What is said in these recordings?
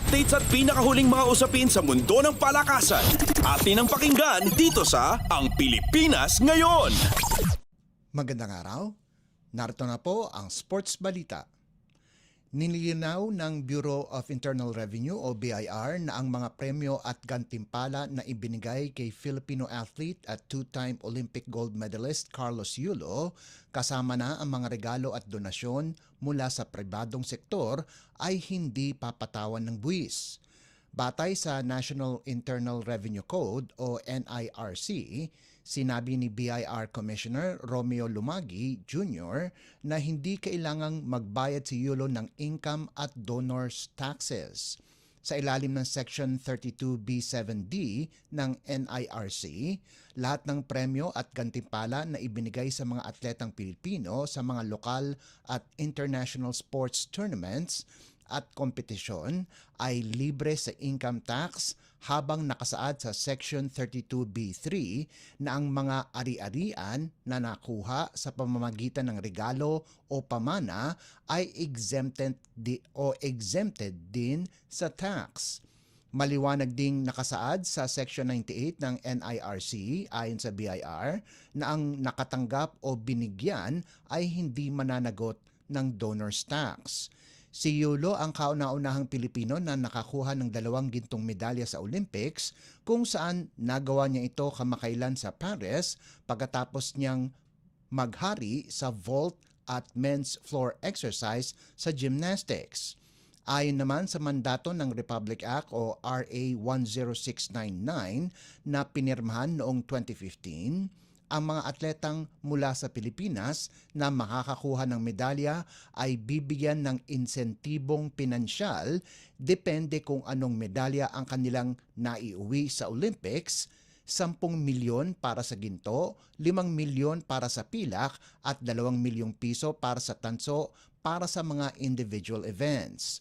Updates at pinakahuling mga usapin sa mundo ng palakasan. Atin ang pakinggan dito sa Ang Pilipinas Ngayon. Magandang araw. Narito na po ang Sports Balita. Nilinaw ng Bureau of Internal Revenue o BIR na ang mga premyo at gantimpala na ibinigay kay Filipino athlete at two-time Olympic gold medalist Carlos Yulo, kasama na ang mga regalo at donasyon mula sa pribadong sektor, ay hindi papatawan ng buwis. Batay sa National Internal Revenue Code o NIRC, sinabi ni BIR Commissioner Romeo Lumagi Jr. na hindi kailangang magbayad si Yulo ng income at donors taxes. Sa ilalim ng Section 32B7D ng NIRC, lahat ng premyo at gantimpala na ibinigay sa mga atletang Pilipino sa mga lokal at international sports tournaments at kompetisyon ay libre sa income tax, habang nakasaad sa Section 32B3 na ang mga ari-arian na nakuha sa pamamagitan ng regalo o pamana ay exempted din sa tax. Maliwanag ding nakasaad sa Section 98 ng NIRC ayon sa BIR na ang nakatanggap o binigyan ay hindi mananagot ng donors tax. Si Yulo ang kauna-unahang Pilipino na nakakuha ng 2 gintong medalya sa Olympics, kung saan nagawa niya ito kamakailan sa Paris pagkatapos niyang maghari sa vault at men's floor exercise sa gymnastics. Ayon naman sa mandato ng Republic Act o RA 10699 na pinirmahan noong 2015, ang mga atletang mula sa Pilipinas na makakakuha ng medalya ay bibigyan ng insentibong pinansyal depende kung anong medalya ang kanilang naiuwi sa Olympics: 10 milyon para sa ginto, 5 milyon para sa pilak at 2 milyong piso para sa tanso para sa mga individual events.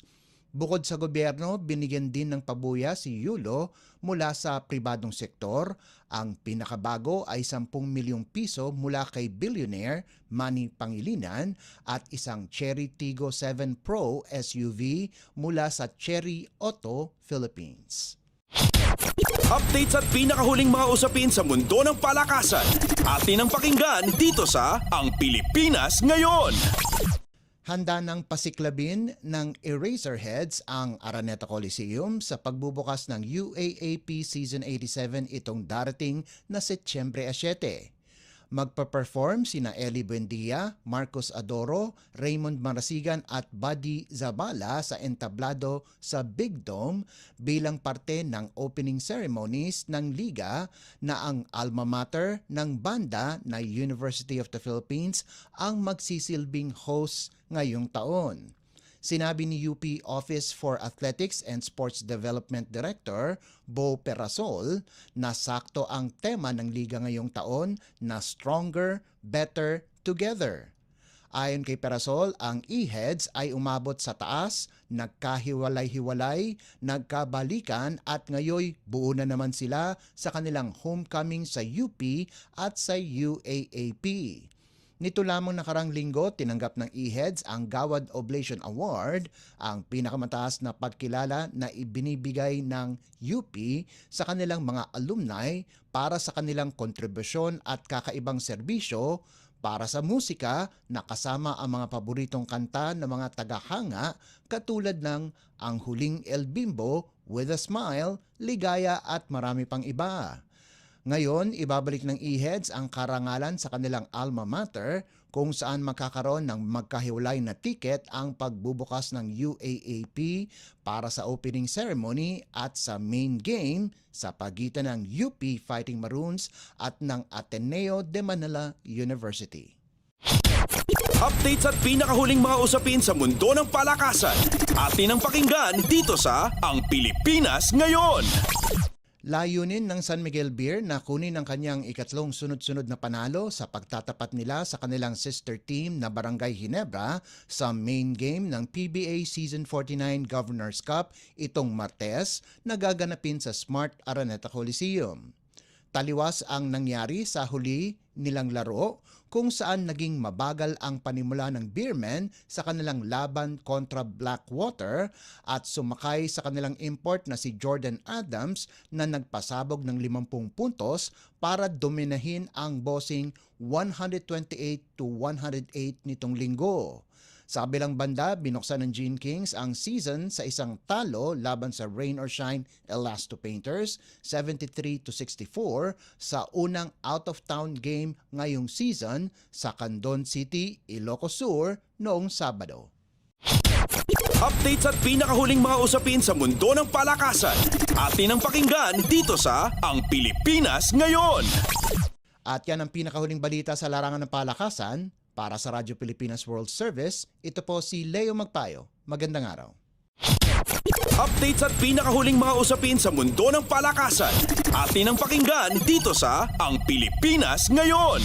Bukod sa gobyerno, binigyan din ng pabuya si Yulo mula sa pribadong sektor. Ang pinakabago ay 10 milyong piso mula kay billionaire Manny Pangilinan at isang Chery Tiggo 7 Pro SUV mula sa Chery Auto Philippines. Updates at pinakahuling mga usapin sa mundo ng palakasan. Atin ang pakinggan dito sa Ang Pilipinas Ngayon. Handa ng pasiklabin ng Eraserheads ang Araneta Coliseum sa pagbubukas ng UAAP Season 87 itong darating na Setyembre 7. Magpa-perform sina Eli Buendia, Marcos Adoro, Raymond Marasigan at Buddy Zabala sa entablado sa Big Dome bilang parte ng opening ceremonies ng liga na ang alma mater ng banda na University of the Philippines ang magsisilbing host ngayong taon. Sinabi ni UP Office for Athletics and Sports Development Director Bo Perasol na sakto ang tema ng liga ngayong taon na Stronger, Better, Together. Ayon kay Perasol, ang E-Heads ay umabot sa taas, nagkahiwalay-hiwalay, nagkabalikan at ngayoy buo na naman sila sa kanilang homecoming sa UP at sa UAAP. Nito lamang nakarang linggo, tinanggap ng E-Heads ang Gawad Oblation Award, ang pinakamataas na pagkilala na ibinibigay ng UP sa kanilang mga alumni para sa kanilang kontribusyon at kakaibang serbisyo para sa musika na kasama ang mga paboritong kanta ng mga tagahanga katulad ng Ang Huling El Bimbo, With a Smile, Ligaya at marami pang iba. Ngayon, ibabalik ng E-Heads ang karangalan sa kanilang alma mater kung saan magkakaroon ng magkahiwalay na tiket ang pagbubukas ng UAAP para sa opening ceremony at sa main game sa pagitan ng UP Fighting Maroons at ng Ateneo de Manila University. Updates at pinakahuling mga usapin sa mundo ng palakasan. Atin ang pakinggan dito sa Ang Pilipinas Ngayon. Layunin ng San Miguel Beer na kunin ang kanyang ikatlong sunod-sunod na panalo sa pagtatapat nila sa kanilang sister team na Barangay Ginebra sa main game ng PBA Season 49 Governors Cup itong Martes na gaganapin sa Smart Araneta Coliseum. Taliwas ang nangyari sa huli nilang laro kung saan naging mabagal ang panimula ng Beermen sa kanilang laban kontra Blackwater at sumakay sa kanilang import na si Jordan Adams na nagpasabog ng 50 puntos para dominahin ang bossing 128-108 nitong linggo. Sa kabilang banda, binuksan ng Gene Kings ang season sa isang talo laban sa Rain or Shine Elasto Painters 73-64 sa unang out-of-town game ngayong season sa Candon City, Ilocos Sur noong Sabado. Updates at pinakahuling mga usapin sa mundo ng palakasan. Atin ang pakinggan dito sa Ang Pilipinas Ngayon. At yan ang pinakahuling balita sa larangan ng palakasan. Para sa Radyo Pilipinas World Service, ito po si Leo Magpayo. Magandang araw. Updates at pinakahuling mga usapin sa mundo ng palakasan. Atin ang pakinggan dito sa Ang Pilipinas Ngayon.